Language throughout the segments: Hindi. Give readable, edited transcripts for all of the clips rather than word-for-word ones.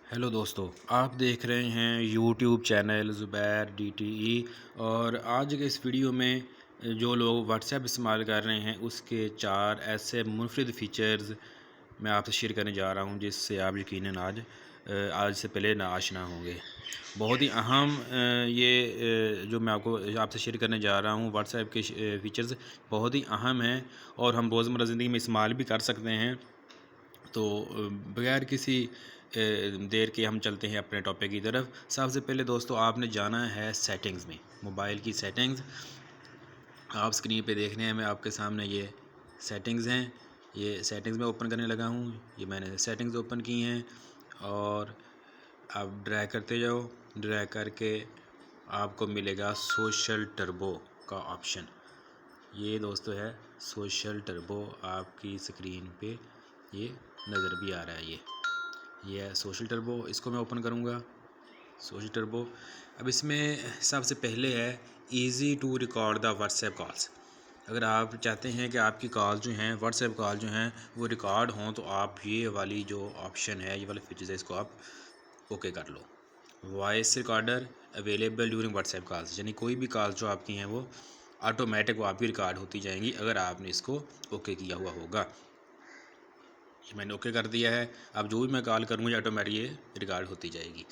हेलो दोस्तों, आप देख रहे हैं यूट्यूब चैनल ज़ुबैर DTE। और आज के इस वीडियो में जो लोग व्हाट्सएप इस्तेमाल कर रहे हैं उसके 4 ऐसे मुनफरिद फ़ीचर्स मैं आपसे शेयर करने जा रहा हूं जिससे आप यकीनन आज से पहले ना आशना होंगे। बहुत ही अहम जो मैं आपसे शेयर करने जा रहा हूं व्हाट्सएप के फ़ीचर्स बहुत ही अहम हैं और हम रोज़मर्रा ज़िंदगी में इस्तेमाल भी कर सकते हैं। तो बगैर किसी देर के हम चलते हैं अपने टॉपिक की तरफ। सबसे पहले दोस्तों आपने जाना है सेटिंग्स में, मोबाइल की सेटिंग्स। आप स्क्रीन पे देख रहे हैं, मैं आपके सामने ये सेटिंग्स हैं। ये सेटिंग्स में ओपन करने लगा हूँ। ये मैंने सेटिंग्स ओपन की हैं और आप ड्रैग करते जाओ। ड्रैग करके आपको मिलेगा सोशल टर्बो का ऑप्शन। ये दोस्तों है सोशल टर्बो, आपकी स्क्रीन पे ये नज़र भी आ रहा है। ये है सोशल टर्बो। इसको मैं ओपन करूँगा सोशल टर्बो। अब इसमें सबसे पहले है easy to record the WhatsApp calls. अगर आप चाहते हैं कि आपकी कॉल जो हैं व्हाट्सएप कॉल जो हैं वो रिकॉर्ड हों तो आप ये वाली जो ऑप्शन है, ये वाले फीचर्स है, इसको आप ओके कर लो। Voice recorder available during WhatsApp calls, यानी कोई भी कॉल जो आपकी हैं वो ऑटोमेटिक वो आपकी रिकॉर्ड होती जाएंगी अगर आपने इसको ओके किया हुआ होगा। मैंने ओके कर दिया है। अब जो भी मैं कॉल करूँगा ऑटोमेटिक ये रिकॉर्ड होती जाएगी।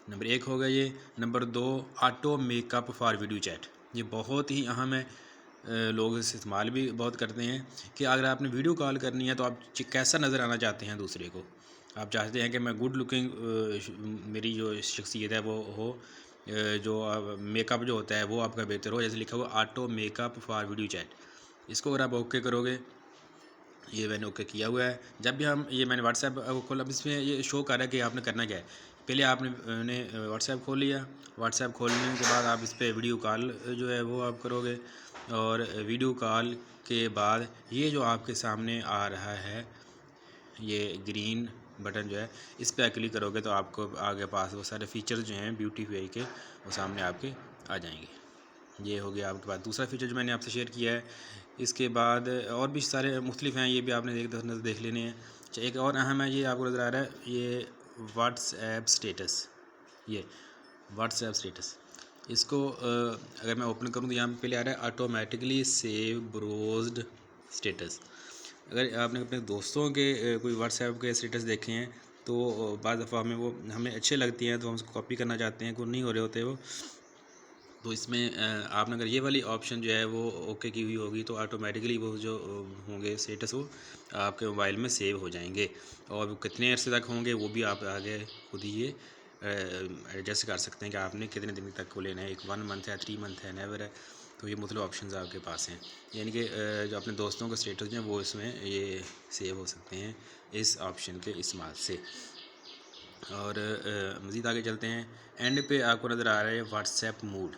नंबर 1 हो गया ये। Number 2 auto makeup for video chat. ये बहुत ही अहम है, लोग इसे इस्तेमाल भी बहुत करते हैं कि अगर आपने वीडियो कॉल करनी है तो आप कैसा नज़र आना चाहते हैं दूसरे को। आप चाहते हैं कि मैं गुड लुकिंग, मेरी जो शख्सियत है वो हो, जो मेकअप जो होता है वो आपका बेहतर हो, जैसे लिखा हुआ auto makeup for video chat. इसको अगर आप ओके करोगे, ये मैंने ओके किया हुआ है। जब भी हम ये मैंने व्हाट्सएप खोला, अब इसमें ये शो कर रहा है कि आपने करना क्या है। पहले आपने व्हाट्सएप खोल लिया। व्हाट्सएप खोलने के बाद आप इस पर वीडियो कॉल जो है वो आप करोगे और वीडियो कॉल के बाद ये जो आपके सामने आ रहा है ये ग्रीन बटन जो है, इस पर क्लिक करोगे तो आपको आगे पास वो सारे फीचर्स जो हैं ब्यूटीफाई के वो सामने आपके आ जाएंगे। ये हो गया आपके पास दूसरा फीचर जो मैंने आपसे शेयर किया है। इसके बाद और भी सारे मुख्तलिफ हैं, ये भी आपने देख लेने हैं। अच्छा, एक और अहम है, ये आपको नज़र आ रहा है, ये व्हाट्सएप स्टेटस। ये व्हाट्सएप स्टेटस, इसको अगर मैं ओपन करूँ तो यहाँ पे पहले आ रहा है ऑटोमेटिकली सेव ब्रोज्ड स्टेटस। अगर आपने अपने दोस्तों के कोई व्हाट्सएप के स्टेटस देखे हैं तो बाज़ दफ़ा हमें अच्छे लगती हैं तो हम उसको कॉपी करना चाहते हैं, को नहीं हो रहे होते वो। तो इसमें आपने अगर ये वाली ऑप्शन जो है वो ओके की हुई होगी तो ऑटोमेटिकली वो जो होंगे स्टेटस वो आपके मोबाइल में सेव हो जाएंगे। और वो कितने अरसे तक होंगे वो भी आप आगे खुद ही ये एडजस्ट कर सकते हैं कि आपने कितने दिन तक को लेना है। एक 1 मंथ है, 3 मंथ है, नेवर है। तो ये मुख्तलिफ ऑप्शन आपके पास हैं, यानी कि जो अपने दोस्तों के स्टेटस हैं वो इसमें ये सेव हो सकते हैं इस ऑप्शन के इस्तेमाल से। और मज़ीद आगे चलते हैं। एंड पे आपको नज़र आ रहा है व्हाट्सएप मूड।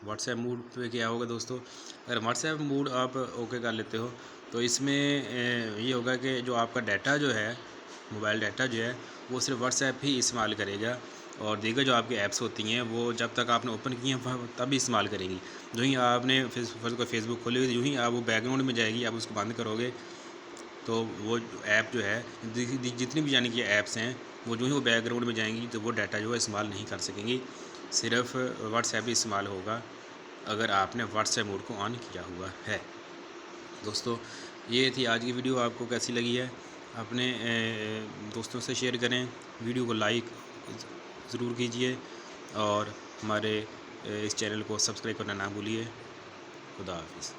व्हाट्सएप मूड पे क्या होगा दोस्तों, अगर व्हाट्सएप मूड आप ओके कर लेते हो तो इसमें ये होगा कि जो आपका डाटा जो है, मोबाइल डाटा जो है वो सिर्फ व्हाट्सएप ही इस्तेमाल करेगा और दीगर जो आपकी ऐप्स होती हैं वो जब तक आपने ओपन की हैं तभी इस्तेमाल करेंगी। जो ही आपने फेसबुक खोली हुई, जो ही आप वो बैकग्राउंड में जाएगी, आप उसको बंद करोगे तो वो ऐप जो है, जितनी भी यानी कि ऐप्स हैं वो जो ही वो बैकग्राउंड में जाएंगी तो वो डाटा जो है इस्तेमाल नहीं कर सकेंगी। सिर्फ व्हाट्सएप ही इस्तेमाल होगा अगर आपने व्हाट्सएप मोड को ऑन किया हुआ है। दोस्तों, ये थी आज की वीडियो। आपको कैसी लगी है अपने दोस्तों से शेयर करें, वीडियो को लाइक ज़रूर कीजिए और हमारे इस चैनल को सब्सक्राइब करना ना भूलिए। खुदा हाफिज़।